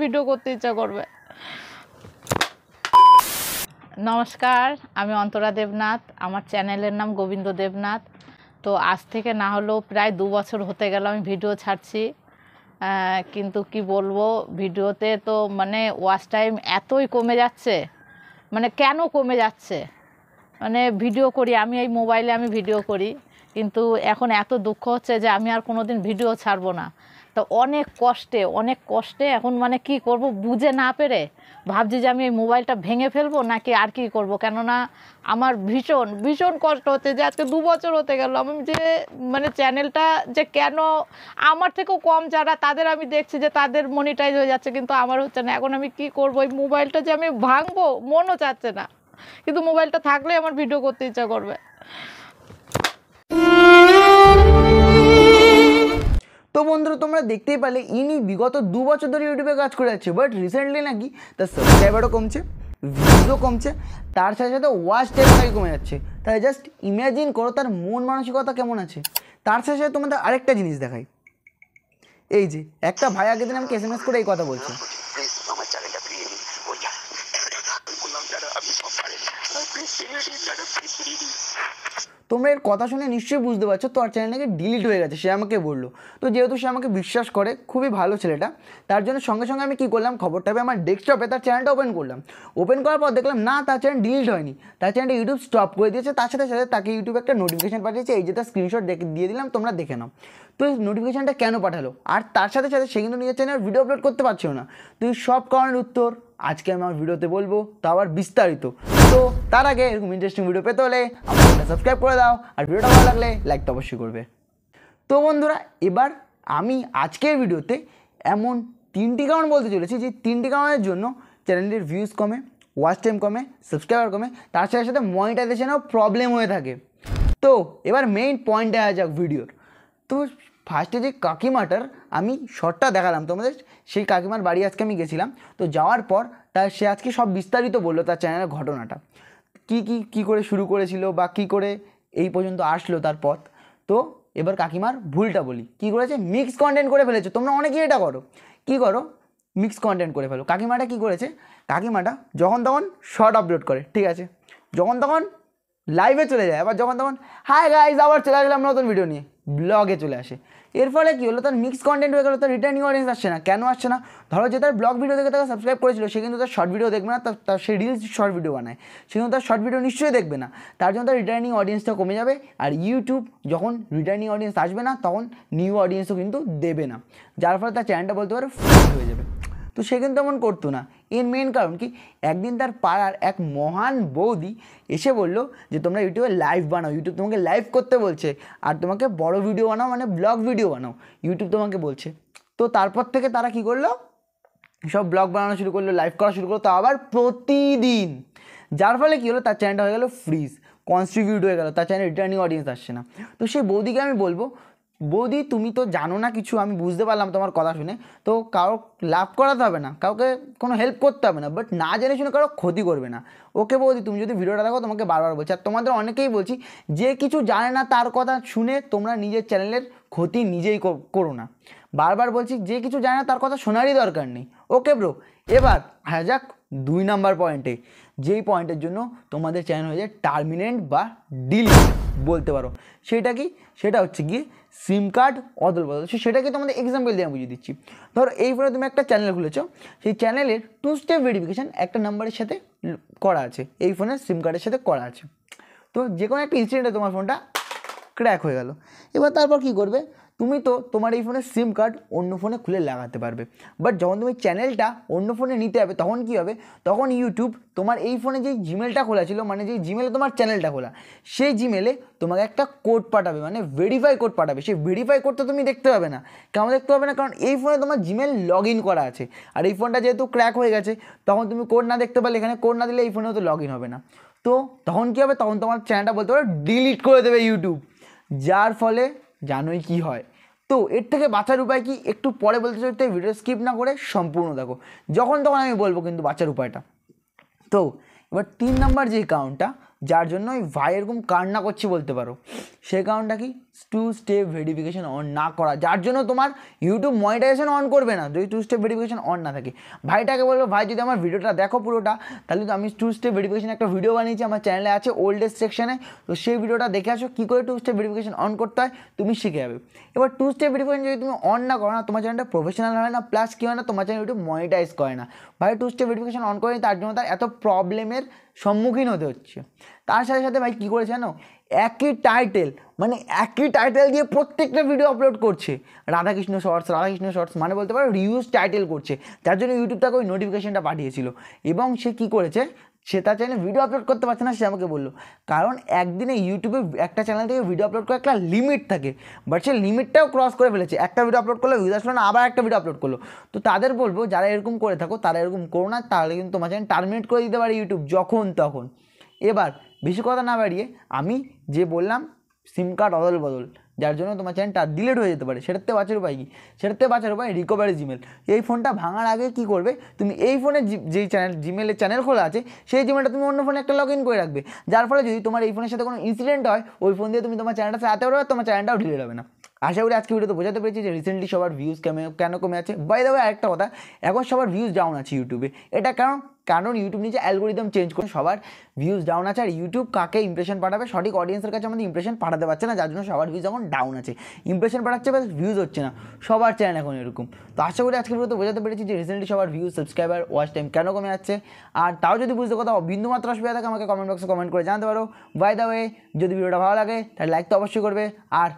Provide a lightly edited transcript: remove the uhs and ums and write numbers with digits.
Video করতে ইচ্ছা করবে। নমস্কার, আমি অন্তরা দেবনাথ। আমার চ্যানেলের নাম গোবিন্দ দেবনাথ। তো আজ থেকে না হলেও প্রায় 2 বছর হতে গেল আমি ভিডিও ছাড়ছি, কিন্তু কি বলবো, ভিডিওতে তো মানে ওয়াচ টাইম এতই কমে যাচ্ছে। মানে কেন কমে যাচ্ছে, মানে ভিডিও করি আমি, এই মোবাইলে আমি ভিডিও করি, কিন্তু এখন এত দুঃখ হচ্ছে যে আমি আর কোনো দিন ভিডিও ছাড়বো না। তো অনেক কষ্টে এখন মানে কি করব বুঝে না পেরে ভাবছি যে আমি এই মোবাইলটা ভেঙে ফেলবো নাকি আর কি করব। কেননা আমার ভীষণ ভীষণ কষ্ট হচ্ছে যে আজকে 2 বছর হতে গেল আমি যে মানে চ্যানেলটা যে কেন আমার থেকেও কম যারা তাদের আমি দেখছি যে তাদের মনিটাইজ হয়ে যাচ্ছে, কিন্তু আমার হচ্ছে না। এখন আমি কি করব, এই মোবাইলটা যে আমি ভাঙবো মনও চাচ্ছে না, কিন্তু মোবাইলটা থাকলে আমার ভিডিও করতে ইচ্ছা করবে। তো বন্ধুরা, তোমরা দেখতেই পারলে ইনি বিগত 2 বছর ধরে ইউটিউবে কাজ করে যাচ্ছে, বাট রিসেন্টলি নাকি তার সাবস্ক্রাইবারও কমছে, ভিউজও কমছে, তার সাথে সাথে ওয়াচ টাইমটাই কমে যাচ্ছে। তাই জাস্ট ইমাজিন করো তার মন মানসিকতা কেমন আছে। তার সাথে সাথে তোমাদের আরেকটা জিনিস দেখাই। এই যে একটা ভাই আগের দিন আমাকে SMS করে এই কথা বলছে, তোমরা এর কথা শুনে নিশ্চয়ই বুঝতে পারছো তোর চ্যানেল নাকি ডিলিট হয়ে গেছে। সে আমাকে বললো। তো যেহেতু সে আমাকে বিশ্বাস করে, খুবই ভালো ছেলেটা, তার জন্য সঙ্গে সঙ্গে আমি কী করলাম, খবরটা পেয়ে আমার ডেস্কটপে তার চ্যানেলটা ওপেন করলাম। ওপেন করার পর দেখলাম না, তার চ্যানেল ডিলিট হয়নি, তার চ্যানেলটা ইউটিউব স্টপ করে দিয়েছে। তার সাথে সাথে তাকে ইউটিউব একটা নোটিফিকেশন পাঠিয়েছে, এই যে তার স্ক্রিনশট দিয়ে দিলাম, তোমরা দেখে নাও। তো এই নোটিফিকেশানটা কেন পাঠালো, আর তার সাথে সাথে সে কিন্তু নিজের চ্যানেল ভিডিও আপলোড করতে পারছিল না। তো এই সব কারণের উত্তর আজকে আমি আমার ভিডিওতে বলবো, তা আবার বিস্তারিত। তো তার আগে এরকম ইন্টারেস্টিং ভিডিও পেতে হলে আমার চ্যানেলটা সাবস্ক্রাইব করে দাও, আর ভিডিওটা ভালো লাগলে লাইকটা অবশ্যই করবে। তো বন্ধুরা, এবার আমি আজকের ভিডিওতে এমন 3টি কারণ বলতে চলেছি যে 3টি কারণের জন্য চ্যানেলের ভিউজ কমে, ওয়াচ টাইম কমে, সাবস্ক্রাইবার কমে, তার সাথে সাথে মনিটাইজেশনেও প্রবলেম হয়ে থাকে। তো এবার মেইন পয়েন্টে আসা যাক ভিডিওর। তো ফার্স্টে যে কাকিমাটার আমি শর্টটা দেখালাম তোমাদের, সেই কাকিমার বাড়ি আজকে আমি গেছিলাম। তো যাওয়ার পর সে আজকে সব বিস্তারিত বললো তার চ্যানেলের ঘটনাটা, কী করে শুরু করেছিল বা কী করে এই পর্যন্ত আসলো তার পথ। তো এবার কাকিমার ভুলটা বলি, কী করেছে, মিক্স কন্টেন্ট করে ফেলেছে। তোমরা অনেকেই এটা করো, কী করো, মিক্স কন্টেন্ট করে ফেলো। কাকিমাটা কী করেছে, কাকিমাটা যখন তখন শর্ট আপলোড করে, ঠিক আছে, যখন তখন লাইভে চলে যায়, আবার যখন তখন হাই গাইজ আবার চলে আসলাম নতুন ভিডিও নিয়ে, ব্লগে চলে আসে। এর ফলে কী হলো, তার মিক্স কন্টেন্ট হয়ে গেলো, তার রিটার্নিং অডিয়েন্স আসছে না। কেন আসছে না, ধরো যে তার ব্লগ ভিডিও দেখে তাকে সাবস্ক্রাইব করেছিল, সে কিন্তু তার শর্ট ভিডিও দেখবে না, তার সে রিলস শর্ট ভিডিও বানায়, সে কিন্তু তার শর্ট ভিডিও নিশ্চয়ই দেখবে না। তার জন্য তার রিটার্নিং অডিয়েন্সটা কমে যাবে, আর ইউটিউব যখন রিটার্নিং অডিয়েন্স আসবে না তখন নিউ অডিয়েন্সও কিন্তু দেবে না, যার ফলে তার চ্যানেলটা বলতে পারে ফ্রি হয়ে যাবে। তো সে কিন্তু তেমন করতো না। এর মেন কারণ কি, একদিন তার পাড়ার এক মহান বৌদি এসে বলল যে তোমরা ইউটিউবে লাইভ বানাও, ইউটিউব তোমাকে লাইভ করতে বলছে, আর তোমাকে বড় ভিডিও বানাও, মানে ব্লগ ভিডিও বানাও, ইউটিউব তোমাকে বলছে। তো তারপর থেকে তারা কি করলো, সব ব্লগ বানানো শুরু করলো, লাইভ করা শুরু করলো, তা আবার প্রতিদিন। যার ফলে কী হলো, তার চ্যানেলটা হয়ে গেলো ফ্রিজ, কনস্ট্রিবিউট হয়ে গেলো, তার চ্যানেল রিটার্নিং অডিয়েন্স আসছে না। তো সেই বৌদিকে আমি বলবো, বৌদি তুমি তো জানো না কিছু, আমি বুঝতে পারলাম তোমার কথা শুনে। তো কারো লাভ করাতে হবে না, কাউকে কোনো হেল্প করতে হবে না, বাট না জেনে শুনে কারো ক্ষতি করবে না। ওকে বৌদি, তুমি যদি ভিডিওটা দেখো, তোমাকে বারবার বলছি, আর তোমাদের অনেকেই বলছি, যে কিছু জানে না তার কথা শুনে তোমরা নিজের চ্যানেলের ক্ষতি নিজেই করো না। বারবার বলছি, যে কিছু জানে না তার কথা শোনারই দরকার নেই। ওকে ব্রো, এবার হ্যাঁ যাক 2 নাম্বার পয়েন্টে, যেই পয়েন্টের জন্য তোমাদের চ্যানেল হয়ে যায় টার্মিনেট বা ডিলিট বলতে পারো। সেটা কি, সেটা হচ্ছে গিয়ে সিম কার্ড অদল বদল। সেটাকে তোমাদের এক্সাম্পল দিয়ে আমি বুঝিয়ে দিচ্ছি। ধরো এই ফোনে তুমি একটা চ্যানেল খুলেছো, সেই চ্যানেলের 2 স্টেপ ভেরিফিকেশান একটা নাম্বারের সাথে করা আছে, এই ফোনের সিম কার্ডের সাথে করা আছে। তো যে কোনো একটা ইনসিডেন্টে তোমার ফোনটা ক্র্যাক হয়ে গেল। এবার তারপর কী করবে, তুমি তো তোমার এই ফোনের সিম কার্ড অন্য ফোনে খুলে লাগাতে পারবে, বাট যখন তুমি চ্যানেলটা অন্য ফোনে নিতে হবে তখন কী হবে, তখন ইউটিউব তোমার এই ফোনে যেই জিমেলটা খোলা ছিল, মানে যেই জিমেলে তোমার চ্যানেলটা খোলা, সেই জিমেলে তোমাকে একটা কোড পাঠাবে, মানে ভেরিফাই কোড পাঠাবে। সেই ভেরিফাই কোডটা তুমি দেখতে পাবে না। কেন দেখতে পাবে না, কারণ এই ফোনে তোমার জিমেল লগ ইন করা আছে, আর এই ফোনটা যেহেতু ক্র্যাক হয়ে গেছে, তখন তুমি কোড না দেখতে পারলে, এখানে কোড না দিলে এই ফোনেও তো লগ ইন হবে না। তো তখন কী হবে, তখন তোমার চ্যানেলটা বলতে পারো ডিলিট করে দেবে ইউটিউব, যার ফলে জানোই কি হয়। তো এর থেকে বাঁচার উপায় কি, একটু পরে বলতে চাই, ভিডিও স্কিপ না করে সম্পূর্ণ দেখো, যখন তখন আমি বলবো কিন্তু বাঁচার উপায়টা। তো এবার 3 নাম্বার যে কারণটা, যার জন্য ওই ভাই এরকম কান্না করছি বলতে পারো। সেই কারণটা কি, 2 স্টেপ ভেরিফিকেশন অন না করা, যার জন্য তোমার ইউটিউব মনিটাইজেশন অন করবে না যদি 2 স্টেপ ভেরিফিকেশন অন না থাকে। ভাইটাকে বলবো, ভাই যদি আমার ভিডিওটা দেখো পুরোটা, তাহলে তো আমি 2 স্টেপ ভেরিফিকেশন একটা ভিডিও বানিয়েছি আমার চ্যানেলে আছে ওল্ডেস্ট সেকশনে, তো সেই ভিডিওটা দেখে আসো কী করে 2 স্টেপ ভেরিফিকেশন অন করতে হয়, তুমি শিখে যাবে। এবার 2 স্টেপ ভেরিফিকেশন যদি তুমি অন না করো না, তোমার চ্যানেলটা প্রফেশনাল হয় না, প্লাস কী হয় না, তোমার চ্যানেল ইউটিউব মনিটাইজ করে না। ভাই 2 স্টেপ ভেরিফিকেশন অন করেনি, তার জন্য তার এত প্রবলেমের সম্মুখীন হতে হচ্ছে। তার সাথে সাথে ভাই কী করেছে জানো, একই টাইটেল, মানে একই টাইটেল দিয়ে প্রত্যেকটা ভিডিও আপলোড করছে, রাধাকৃষ্ণ শর্টস মানে বলতে পারো রিউজ টাইটেল করছে, যার জন্য ইউটিউব তাকে ওই নোটিফিকেশনটা পাঠিয়েছিল। এবং সে কী করেছে, সে তার চ্যানেলে ভিডিও আপলোড করতে পারছে না, সে আমাকে বললো, কারণ একদিনে ইউটিউবে একটা চ্যানেল থেকে ভিডিও আপলোড করার একটা লিমিট থাকে, বাট সে লিমিটটাও ক্রস করে ফেলেছে। একটা ভিডিও আপলোড করলে ভিউজ আসলো না, আবার একটা ভিডিও আপলোড করলো। তো তাদের বলবো, যারা এরকম করে থাকো তারা এরকম করো না, তাহলে কিন্তু তোমার চ্যানেল টার্মিনেট করে দিতে পারে ইউটিউব যখন তখন। এবার বেশি কথা না বাড়িয়ে আমি যে বললাম সিম কার্ড অদল বদল, যার জন্য তোমার চ্যানেলটা ডিলিট হয়ে যেতে পারে, সেটাতে বাঁচার উপায় কী, সেটাতে বাঁচার উপায় রিকভারি জিমেল। এই ফোনটা ভাঙার আগে কী করবে, তুমি এই ফোনে যেই জিমেলের চ্যানেল খোলা আছে সেই জিমেলটা তুমি অন্য ফোনে একটা লগ ইন করে রাখবে, যার ফলে যদি তোমার এই ফোনের সাথে কোনো ইনসিডেন্ট হয়, ওই ফোন দিয়ে তুমি তোমার চ্যানেলটা চালাতে পারবে, তোমার চ্যানেলটাও ডিলিট হবে না। আশা করি আজকে ভিডিওতে বোঝাতে পেরেছি যে রিসেন্টলি সবার ভিউজ কেন কমে আছে। বাই দ্য ওয়ে আরেকটা কথা, এখন সবার ভিউজ ডাউন আছে ইউটিউবে, এটা কারণ ইউটিউব নিজে অ্যালগোরিদম চেঞ্জ করে সবার ভিউজ ডাউন আছে, আর ইউটিউব কাকে ইমপ্রেশন পাঠাবে, সঠিক অডিয়েন্সের কাছে আমাদের ইমপ্রেশন পাঠাতে পারছে না, যার জন্য সবার ভিউজ এখন ডাউন আছে। ইমপ্রেশন পাঠাচ্ছে বাট ভিউজ হচ্ছে না, সবার চ্যানেল এখন এরকম। তো আশা করি আজকে ভিডিওতে বোঝাতে পেরেছি যে রিসেন্টলি সবার ভিউজ, সাবস্ক্রাইবার, ওয়াচ টাইম কেন কমে যাচ্ছে। আর তাও যদি বুঝতে কথা বিন্দুমাত্র অসুবিধা থাকে আমাকে কমেন্ট বক্সে কমেন্ট করে জানাতে পারো। বাই দ্য ওয়ে, যদি ভিডিওটা ভালো লাগে তাহলে লাইক তো অবশ্যই করবে, আর